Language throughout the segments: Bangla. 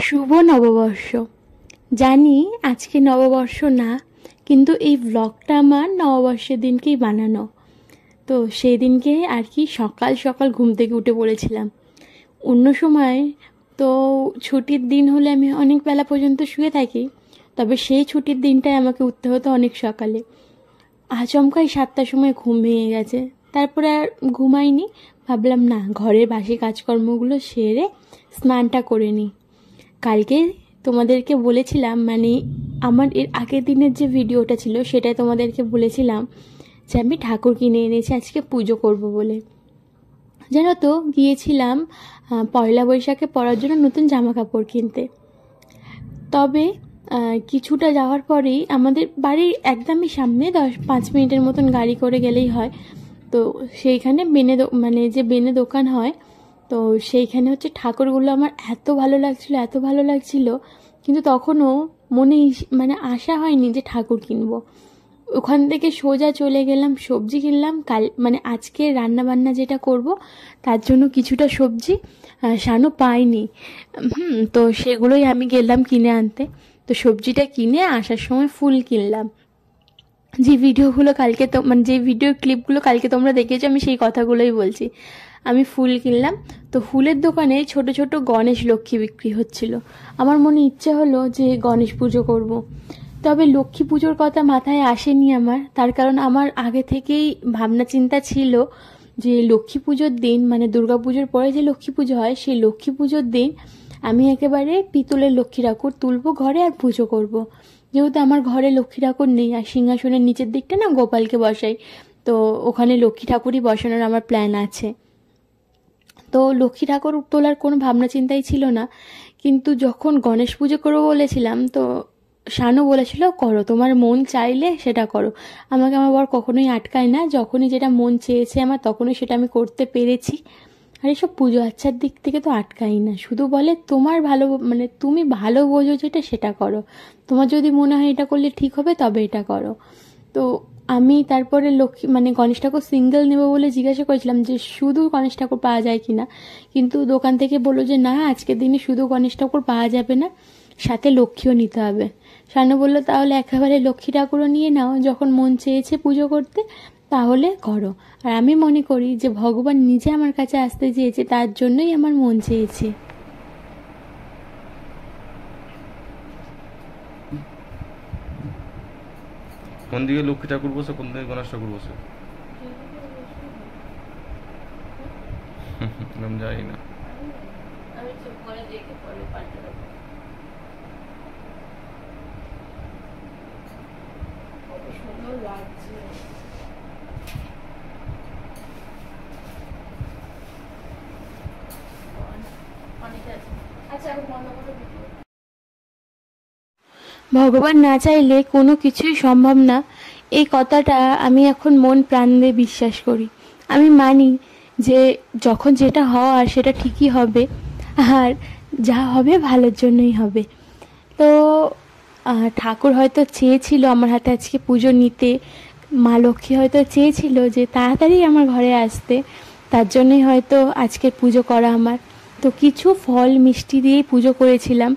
শুভ নববর্ষ। জানি আজকে নববর্ষ না, কিন্তু এই ব্লগটা আমার নববর্ষের দিনকেই বানানো। তো সেই দিনকে আর কি সকাল সকাল ঘুম থেকে উঠে পড়েছিলাম। অন্য সময় তো ছুটির দিন হলে আমি অনেক বেলা পর্যন্ত শুয়ে থাকি, তবে সেই ছুটির দিনটায় আমাকে উঠতে হতো অনেক সকালে। আচমকাই 7টার সময় ঘুম ভেঙে গেছে। তারপরে আর ঘুমাইনি, ভাবলাম না, ঘরের বাসি কাজকর্মগুলো সেরে স্নানটা করে নিই। কালকে তোমাদেরকে বলেছিলাম, মানে আমার এর আগের দিনের যে ভিডিওটা ছিল সেটাই তোমাদেরকে বলেছিলাম যে আমি ঠাকুর কিনে এনেছি আজকে পুজো করব বলে। জানো তো, গিয়েছিলাম পয়লা বৈশাখে পরার জন্য নতুন জামা কাপড় কিনতে। তবে কিছুটা যাওয়ার পরেই আমাদের বাড়ির একদমই সামনে 10-5 মিনিটের মতন গাড়ি করে গেলেই হয়। তো সেইখানে মানে যে বেনে দোকান হয়, তো সেইখানে হচ্ছে ঠাকুরগুলো আমার এত ভালো লাগছিল, কিন্তু তখনও মনে মানে আশা হয়নি যে ঠাকুর কিনবো। ওখান থেকে সোজা চলে গেলাম, সবজি কিনলাম। মানে আজকে রান্না বান্না যেটা করব তার জন্য কিছুটা সবজি শানু পাইনি, তো সেগুলোই আমি গেলাম কিনে আনতে। তো সবজিটা কিনে আসার সময় ফুল কিনলাম। যে ভিডিওগুলো কালকে মানে যে ভিডিও ক্লিপগুলো কালকে তোমরা দেখেছো, আমি সেই কথাগুলোই বলছি। আমি ফুল কিনলাম। তো ফুলের দোকানে ছোট ছোট গণেশ লক্ষ্মী বিক্রি হচ্ছিল। আমার মনে ইচ্ছে হলো যে গণেশ পুজো করব। তবে লক্ষ্মী পুজোর কথা মাথায় আসেনি আমার, তার কারণ আমার আগে থেকেই ভাবনা চিন্তা ছিল যে লক্ষ্মী পুজোর দিন, মানে দুর্গা পুজোর পরে যে লক্ষ্মী পুজো হয়, সেই লক্ষ্মী পুজোর দিন আমি একেবারে পিতলের লক্ষ্মী ঠাকুর তুলবো ঘরে আর পুজো করব। যেহেতু আমার ঘরে লক্ষ্মী ঠাকুর নেই, আর সিংহাসনের নিচের দিকটা না গোপালকে বসাই, তো ওখানে লক্ষ্মী ঠাকুরই বসানোর আমার প্ল্যান আছে। তো লক্ষ্মী ঠাকুর তোলার কোনো ভাবনা চিন্তাই ছিল না। কিন্তু যখন গণেশ পুজো করবো বলেছিলাম, তো শানু বলেছিল করো, তোমার মন চাইলে সেটা করো। আমাকে আমার বর কখনোই আটকায় না, যখনই যেটা মন চেয়েছে আমার তখনই সেটা আমি করতে পেরেছি। আর এসব পুজো আচ্ছার দিক থেকে তো আটকাই না, শুধু বলে তোমার ভালো, মানে তুমি ভালো বোঝো যেটা সেটা করো, তোমার যদি মনে হয় এটা করলে ঠিক হবে তবে এটা করো। তো আমি তারপরে লক্ষ্মী মানে গণেশ ঠাকুর সিঙ্গেল নেবো বলে জিজ্ঞাসা করেছিলাম যে শুধু গণেশ ঠাকুর পাওয়া যায় কিনা, কিন্তু দোকান থেকে বললো যে না, আজকের দিনে শুধু গণেশ ঠাকুর পাওয়া যাবে না, সাথে লক্ষ্মীও নিতে হবে। শানু বললো তাহলে একেবারে লক্ষ্মী ঠাকুরও নিয়ে নাও, যখন মন চেয়েছে পুজো করতে তাহলে করো। আর আমি মনে করি যে ভগবান নিজে আমার কাছে আসতে চেয়েছে, তার জন্যই আমার মন চেয়েছে। কোন দিকে লক্ষ্মী ঠাকুর বসে, কোন দিকে গণেশ ঠাকুর বসে? আমি জানি না। ভগবান না চাইলে কোনো কিছুই সম্ভব না, এই কথাটা আমি এখন মন প্রাণ দিয়ে বিশ্বাস করি। আমি মানি যে যখন যেটা হওয়ার সেটা ঠিকই হবে, আর যা হবে ভালোর জন্যই হবে। তো ঠাকুর হয়তো চেয়েছিল আমার হাতে আজকে পুজো নিতে, মা লক্ষ্মী হয়তো চেয়েছিল যে তাড়াতাড়ি আমার ঘরে আসতে, তার জন্যই হয়তো আজকে পুজো করা আমার। তো কিছু ফল মিষ্টি দিয়েই পুজো করেছিলাম।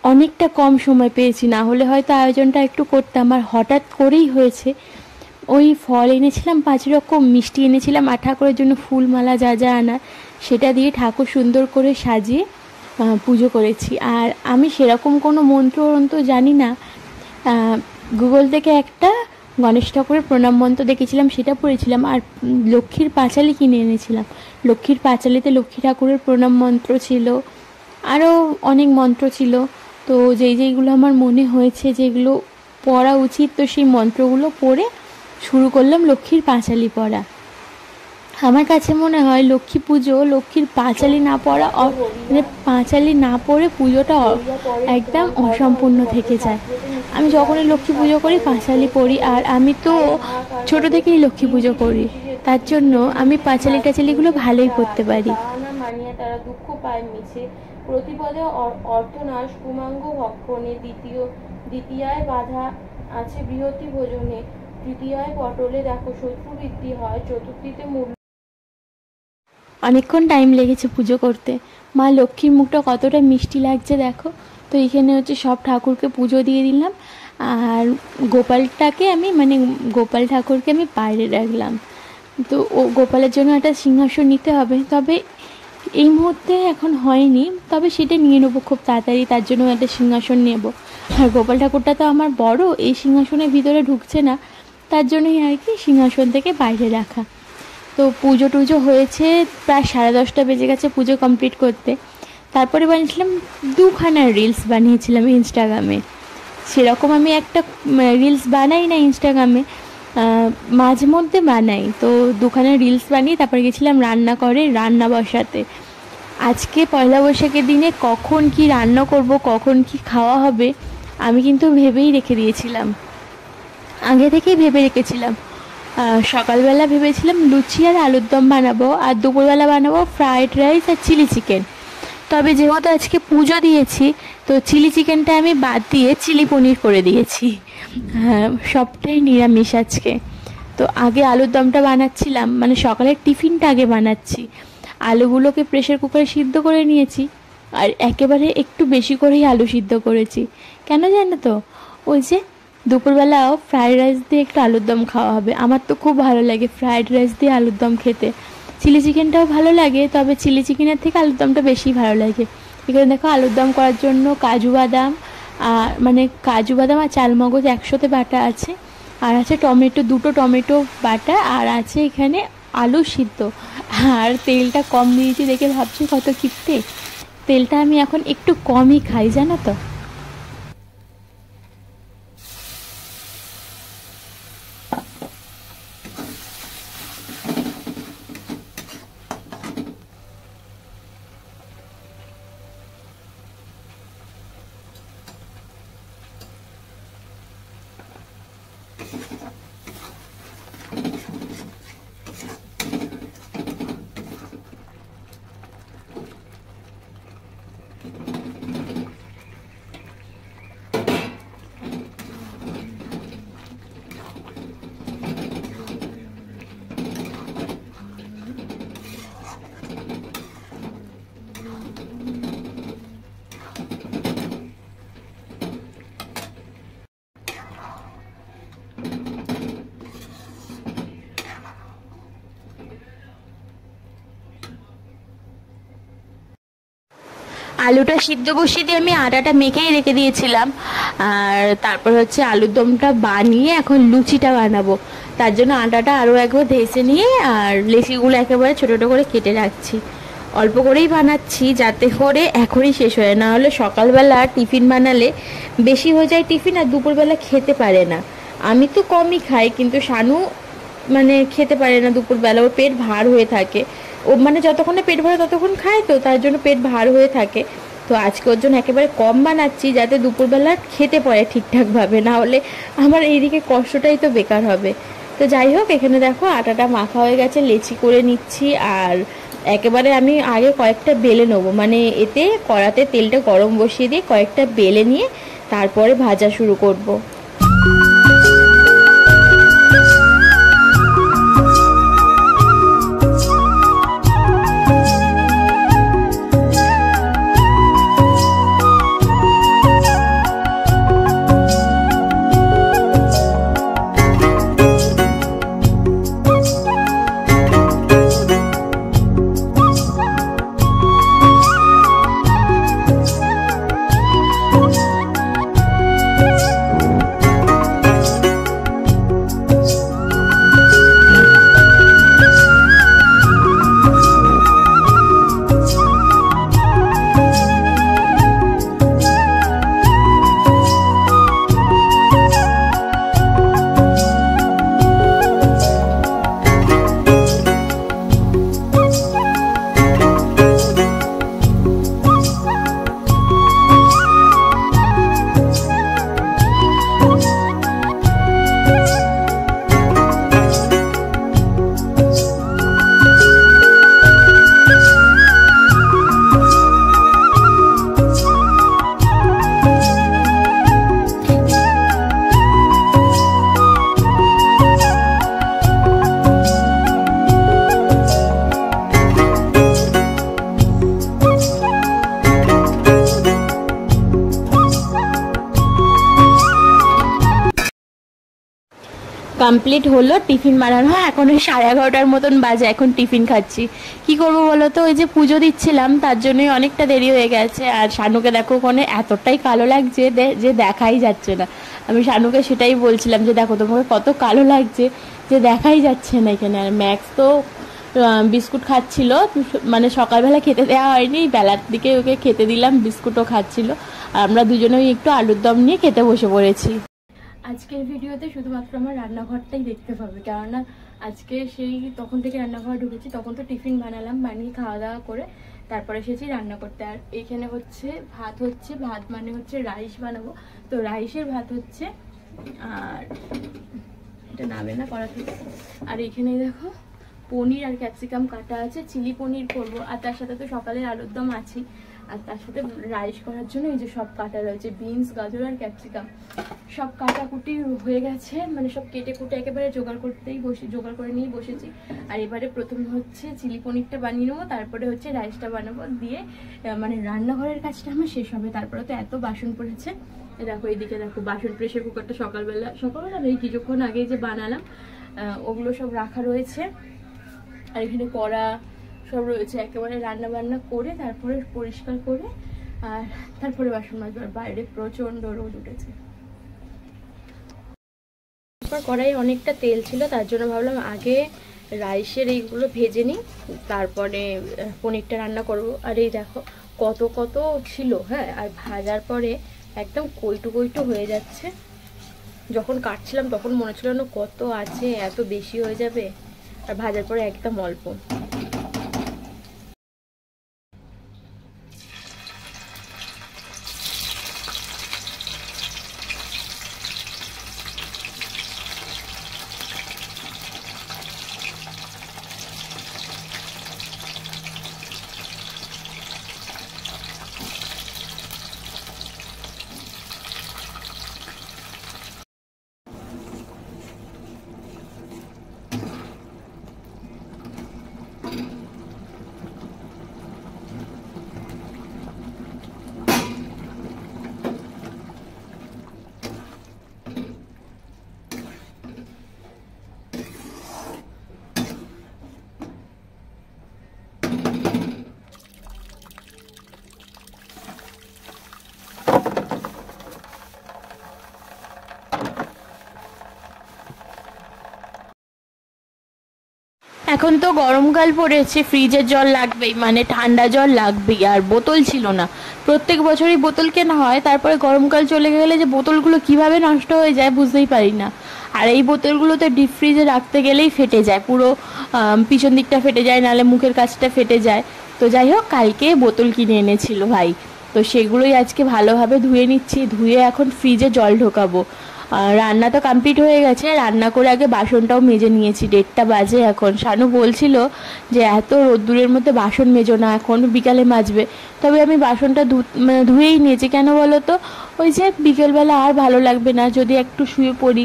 অনেকটা কম সময় পেয়েছি, না হলে হয়তো আয়োজনটা একটু করতাম, আর হঠাৎ করেই হয়েছে। ওই ফল এনেছিলাম 5 রকম, মিষ্টি এনেছিলাম, আর ঠাকুরের জন্য ফুলমালা যা যা আনার সেটা দিয়ে ঠাকুর সুন্দর করে সাজিয়ে পুজো করেছি। আর আমি সেরকম কোনো মন্ত্র জানি না। গুগল থেকে একটা গণেশ ঠাকুরের প্রণাম মন্ত্র দেখেছিলাম, সেটা পড়েছিলাম। আর লক্ষ্মীর পাঁচালি কিনে এনেছিলাম। লক্ষ্মীর পাঁচালিতে লক্ষ্মী ঠাকুরের প্রণাম মন্ত্র ছিল, আরও অনেক মন্ত্র ছিল। তো যেইগুলো আমার মনে হয়েছে যেগুলো পড়া উচিত, তো সেই মন্ত্রগুলো পড়ে শুরু করলাম লক্ষ্মীর পাঁচালি পড়া। আমার কাছে মনে হয় লক্ষ্মী পুজো লক্ষ্মীর পাঁচালি না পড়া, মানে পাঁচালি না পড়ে পুজোটা একদম অসম্পূর্ণ থেকে যায়। আমি যখনই লক্ষ্মী পুজো করি পাঁচালি পড়ি, আর আমি তো ছোট থেকেই লক্ষ্মী পুজো করি, তার জন্য আমি পাঁচালি টাচালিগুলো ভালোই করতে পারি। মানিয়া তারা দুঃখ পায় মিছে, প্রতিপদে অর্থনাশ কুমাঙ্গ ভক্ষণে, দ্বিতীয়ায় বাধা আছে বৃহতি ভোজনে, তৃতীয়ায় পটলে দেখো শত্রু বৃদ্ধি হয়, চতুর্থীতে মূল। অনেকক্ষণ টাইম লেগেছে পুজো করতে। মা লক্ষ্মীর মুখটা কতটা মিষ্টি লাগছে দেখো। তো এইখানে হচ্ছে সব ঠাকুরকে পুজো দিয়ে দিলাম, আর গোপালটাকে আমি মানে গোপাল ঠাকুরকে আমি বাইরে রাখলাম। তো ও গোপালের জন্য একটা সিংহাসন নিতে হবে, তবে এই মুহূর্তে এখন হয়নি, তবে সেটা নিয়ে নেবো খুব তাড়াতাড়ি, তার জন্য একটা সিংহাসন নেব। আর গোপাল ঠাকুরটা তো আমার বড়, এই সিংহাসনের ভিতরে ঢুকছে না, তার জন্যই আর কি সিংহাসন থেকে বাইরে রাখা। তো পুজো টুজো হয়েছে, প্রায় 10:30 বেজে গেছে পুজো কমপ্লিট করতে। তারপরে বানিয়েছিলাম 2খানা রিলস বানিয়েছিলাম ইনস্টাগ্রামে। সেরকম আমি একটা রিলস বানাই না ইনস্টাগ্রামে, মাঝে মধ্যে বানাই। তো 2খানা রিলস বানিয়ে তারপরে গেছিলাম রান্না বসাতে। আজকে পয়লা বৈশাখের দিনে কখন কি রান্না করব, কখন কি খাওয়া হবে আমি কিন্তু ভেবেই রেখে দিয়েছিলাম, আগে থেকেই ভেবে রেখেছিলাম। সকালবেলা ভেবেছিলাম লুচি আর আলুর দম বানাবো, আর দুপুরবেলা বানাবো ফ্রায়েড রাইস আর চিলি চিকেন। তবে যেহেতু আজকে পুজো দিয়েছি, তো চিলি চিকেনটা আমি বাদ দিয়ে চিলি পনির করে দিয়েছি। সবটাই নিরামিষ আজকে। তো আগে আলুর দমটা বানাচ্ছিলাম, মানে সকালের টিফিনটা আগে বানাচ্ছি। আলুগুলোকে প্রেসার কুকারে সিদ্ধ করে নিয়েছি, আর একেবারে একটু বেশি করেই আলু সিদ্ধ করেছি। কেন জানো তো, ওই যে দুপুরবেলাও ফ্রায়েড রাইস দিয়ে একটু আলুর দম খাওয়া হবে। আমার তো খুব ভালো লাগে ফ্রায়েড রাইস দিয়ে আলুর দম খেতে। চিলি চিকেনটাও ভালো লাগে, তবে চিলি চিকেনের থেকে আলুর দমটা বেশি ভালো লাগে। এখানে দেখো আলুর দম করার জন্য কাজু বাদাম আর চালমগজ একসাথে বাটা আছে, আর আছে দুটো টমেটো বাটা, আর আছে এখানে আলু সিদ্ধ। আর তেলটা কম দিয়েছি দেখে ভাবছি কত কিপটে। তেলটা আমি এখন একটু কমই খাই জানো তো। আলুটা সিদ্ধ বসিয়ে দিয়ে আমি আটাটা মেখেই রেখে দিয়েছিলাম, আর তারপর হচ্ছে আলুর দমটা বানিয়ে এখন লুচিটা বানাবো। তার জন্য আটাটা আরও একবার ধেসে নিয়ে আর লেচিগুলো একেবারে ছোটো ছোটো করে কেটে রাখছি। অল্প করেই বানাচ্ছি যাতে করে এখনই শেষ হয়, না হলে সকালবেলা টিফিন বানালে বেশি হয়ে যায় টিফিন, আর দুপুরবেলা খেতে পারে না। আমি তো কমই খাই, কিন্তু শানু মানে খেতে পারে না দুপুরবেলা, ওর পেট ভার হয়ে থাকে। ও মানে যতক্ষণে পেট ভরে ততক্ষণ খায়, তো তার জন্য পেট ভার হয়ে থাকে। তো আজকে ওর জন্য একেবারে কম বানাচ্ছি যাতে দুপুরবেলা খেতে পারে ঠিকঠাকভাবে, না হলে আমার এইদিকে কষ্টটাই তো বেকার হবে। তো যাই হোক, এখানে দেখো আটাটা মাখা হয়ে গেছে, লেচি করে নিচ্ছি। আর একেবারে আমি আগে কয়েকটা বেলে নেবো, মানে এতে কড়াতে তেলটা গরম বসিয়ে দিয়ে কয়েকটা বেলে নিয়ে তারপরে ভাজা শুরু করব। কমপ্লিট হলো, টিফিন বানানো হয়, এখন ওই 11:30 মতন বাজে, এখন টিফিন খাচ্ছি। কি করবো বলো তো, ওই যে পুজো দিচ্ছিলাম তার জন্যই অনেকটা দেরি হয়ে গেছে। আর শানুকে দেখো ওখানে এতটাই কালো লাগছে যে দেখাই যাচ্ছে না। আমি শানুকে সেটাই বলছিলাম যে দেখো তোমাকে কত কালো লাগছে, যে দেখাই যাচ্ছে না এখানে। আর ম্যাক্স তো বিস্কুট খাচ্ছিল, মানে সকালবেলা খেতে দেওয়া হয়নি, বেলার দিকে ওকে খেতে দিলাম, বিস্কুটও খাচ্ছিল। আর আমরা দুজনেই একটু আলুর দম নিয়ে খেতে বসে পড়েছি। আজকের ভিডিওতে শুধুমাত্র আমার রান্নাঘরটাই দেখতে পাবে, কেননা আজকে সেই তখন থেকে রান্নাঘর ঢুকেছি, তখন তো টিফিন বানালাম, বানিয়ে খাওয়া দাওয়া করে তারপরে এসেছি রান্না করতে। আর এখানে হচ্ছে ভাত মানে হচ্ছে রাইস বানাবো, তো রাইসের ভাত হচ্ছে, আর এটা নামে না করা থেকে। আর এখানে দেখো পনির আর ক্যাপসিকাম কাটা আছে, চিলি পনির করবো। আর তার সাথে তো সকালের আলুর দম আছে, আর তার সাথে রাইস করার জন্য এই যে সব কাটা রয়েছে, বিনস, গাজর আর ক্যাপসিকাম সব কাটাকুটি হয়ে গেছে, মানে সব কেটে কুটে একেবারে জোগাড় করে নিয়ে বসেছি। আর এবারে প্রথমে হচ্ছে চিলি পনিরটা বানিয়ে নেবো, তারপরে হচ্ছে রাইসটা বানাবো, দিয়ে মানে রান্নাঘরের কাজটা আমার শেষ হবে। তারপরে তো এত বাসন পড়েছে, দেখো এইদিকে দেখো বাসন, প্রেশার কুকারটা সকালবেলা এই কিছুক্ষণ আগে যে বানালাম ওগুলো সব রাখা রয়েছে। আর এখানে কড়া সব রয়েছে, একেবারে রান্না বান্না করে তারপরে পরিষ্কার করে আর তারপরে বাসন মাজবো। আর বাইরে প্রচন্ড রোদ উঠেছে। কড়াই অনেকটা তেল ছিল, তার জন্য ভাবলাম আগে রাইসের এইগুলো ভেজে নিই, তারপরে পনিরটা রান্না করব। আর এই দেখো কত কত ছিল, হ্যাঁ, আর ভাজার পরে একদম কইটু হয়ে যাচ্ছে। যখন কাটছিলাম তখন মনে ছিল না কত আছে, এত বেশি হয়ে যাবে, আর ভাজার পরে একদম অল্প। এখন তো গরমকাল পড়েছে, ফ্রিজের জল লাগবেই, মানে ঠান্ডা জল লাগবেই। আর বোতল ছিল না, প্রত্যেক বছরই বোতল কেনা হয়, তারপরে গরমকাল চলে গেলে যে বোতলগুলো কিভাবে নষ্ট হয়ে যায় বুঝতেই পারি না। আর এই বোতলগুলোতে ডিপ ফ্রিজে রাখতে গেলেই ফেটে যায়, পুরো পিছন দিকটা ফেটে যায়, নাহলে মুখের কাছটা ফেটে যায়। তো যাই হোক, কালকে বোতল কিনে এনেছিল ভাই, তো সেগুলোই আজকে ভালোভাবে ধুয়ে নিচ্ছি, ধুয়ে এখন ফ্রিজে জল ঢোকাবো। রান্না তো কমপ্লিট হয়ে গেছে, রান্না করে আগে বাসনটাও মেজে নিয়েছি, 1:30 বাজে এখন। শানু বলছিল যে এত রোদ্দুরের মধ্যে বাসন মেজো না, এখন বিকালে মাজবে। তবে আমি বাসনটা ধুয়েই নিয়েছি, কেন বলো তো, ওই যে বিকেলবেলা আর ভালো লাগবে না, যদি একটু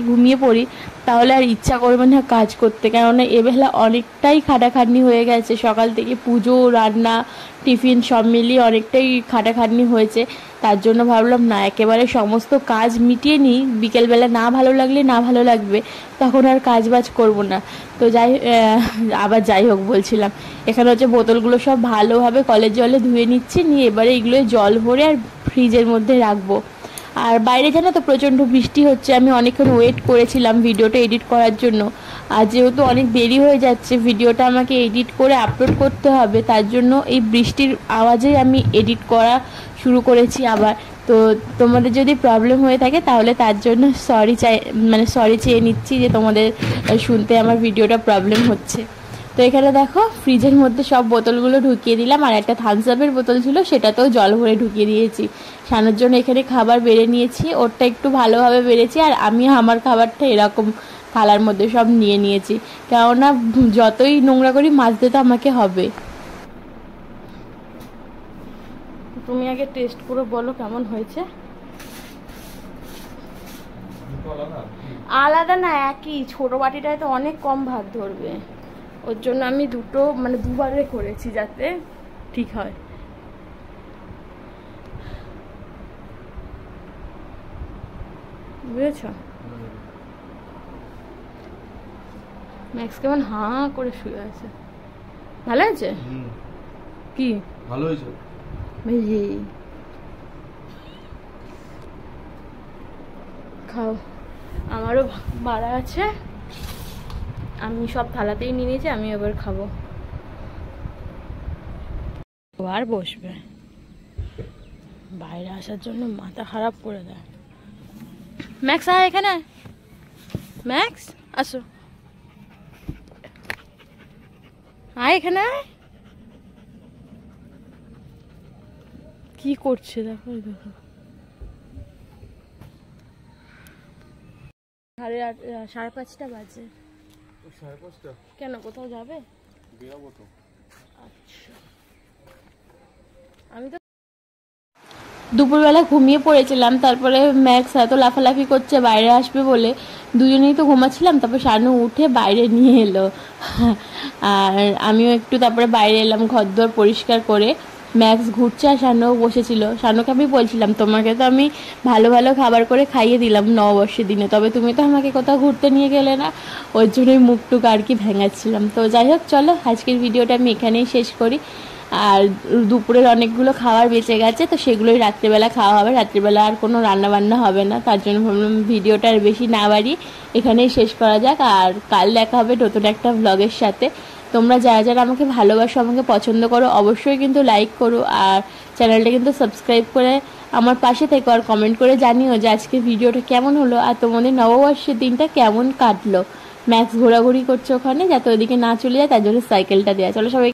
ঘুমিয়ে পড়ি, তাহলে আর ইচ্ছা করবে না কাজ করতে। কেননা এবেলা অনেকটাই খাটাখাটনি হয়ে গেছে, সকাল থেকে পুজো, রান্না, টিফিন সব মিলিয়ে অনেকটাই খাটাখাটনি হয়েছে। তার জন্য ভাবলাম না, একেবারে সমস্ত কাজ মিটিয়ে নিই, বিকেলবেলা না ভালো লাগবে, তখন আর কাজ বাজ করবো না। তো যাই হোক বলছিলাম, এখানে হচ্ছে বোতলগুলো সব ভালোভাবে কলের জলে ধুয়ে নিচ্ছি, নিয়ে এবারে এগুলো জল ভরে আর ফ্রিজের মধ্যে রাখবো। আর বাইরে জানো তো প্রচণ্ড বৃষ্টি হচ্ছে, আমি অনেকক্ষণ ওয়েট করেছিলাম ভিডিওটা এডিট করার জন্য। আর যেহেতু অনেক দেরি হয়ে যাচ্ছে, ভিডিওটা আমাকে এডিট করে আপলোড করতে হবে, তার জন্য এই বৃষ্টির আওয়াজেই আমি এডিট করা শুরু করেছি আবার। তো তোমাদের যদি প্রবলেম হয়ে থাকে তাহলে তার জন্য সরি চেয়ে নিচ্ছি যে তোমাদের শুনতে আমার ভিডিওটা প্রবলেম হচ্ছে। তো এখানে দেখো ফ্রিজের মধ্যে সব বোতলগুলো ঢুকিয়ে দিলাম, আর একটা থামস আপের বোতল ছিল সেটাতেও জল ভরে ঢুকিয়ে দিয়েছি। শানুর জন্য এখানে খাবার বেড়ে নিয়েছি, ওরটা একটু ভালোভাবে বেড়েছি, আর আমি আমার খাবারটা এরকম থালার মধ্যে সব নিয়ে নিয়েছি, কেননা যতই নোংরা করি মাজতে তো আমাকে হবে। তুমি আগে টেস্ট করে বলো কেমন হয়েছে। আলাদা না, একই, ছোট বাটিটায় তো অনেক কম ভাত ধরবে, ওর জন্য আমি দুবারে করেছি যাতে ঠিক হয়। বুঝেছ? ম্যাক্স কেমন হাঁ করে শুয়ে আছে। ভালো আছে কি? ভালো হয়েছে। বুঝি খাও। আমারও বাড়া আছে, আমি সব থালাতেই নিয়ে নিয়েছি, আমি এবার খাবো। আর বসবে, বাইরে আসার জন্য মাথা খারাপ করে দেয়। ম্যাক্স আয় এখানে, ম্যাক্স আসো, আয় এখানে আয়। কি করছে দেখো, দেখো 5:30 বাজে। 5:30? কেন, কোথাও যাবে? বেরাবো তো। আচ্ছা, আমি তো দুপুরবেলা ঘুমিয়ে পড়েছিলাম, তারপরে ম্যাক্স এত লাফালাফি করছে বাইরে আসবে বলে, দুজনেই তো ঘুমাচ্ছিলাম। তারপর শানু উঠে বাইরে নিয়ে এলো, আর আমিও একটু তারপরে বাইরে এলাম ঘরদোর পরিষ্কার করে। ম্যাক্স ঘুরছে আর শানুও বসেছিল। শানুকে আমি বলছিলাম, তোমাকে তো আমি ভালো ভালো খাবার করে খাইয়ে দিলাম নববর্ষের দিনে, তবে তুমি তো আমাকে কোথাও ঘুরতে নিয়ে গেলে না। ওর জন্যই মুখটুক আর কি ভেঙাচ্ছিলাম। তো যাই হোক, চলো আজকের ভিডিওটা আমি এখানেই শেষ করি। আর দুপুরের অনেকগুলো খাবার বেঁচে গেছে, তো সেগুলোই রাত্রিবেলা খাওয়া হবে। রাত্রিবেলা আর কোনো রান্নাবান্না হবে না, তার জন্য ভাবলাম ভিডিওটা আর বেশি না বাড়িয়ে এখানেই শেষ করা যাক। আর কাল দেখা হবে নতুন একটা ভ্লগের সাথে। তোমরা যারা যারা আমাকে ভালোবাসো, আমাকে পছন্দ করো, অবশ্যই কিন্তু লাইক করো, আর চ্যানেলটা কিন্তু সাবস্ক্রাইব করে আমার পাশে থেকো, আর কমেন্ট করে জানিও যে আজকে ভিডিওটা কেমন হলো, আর তোমাদের নববর্ষের দিনটা কেমন কাটলো। ম্যাক্স ঘোরাঘুরি করছে ওখানে, যাতে ওইদিকে না চলে যায়, তার জন্য সাইকেলটা দেওয়া। চলো সবাই।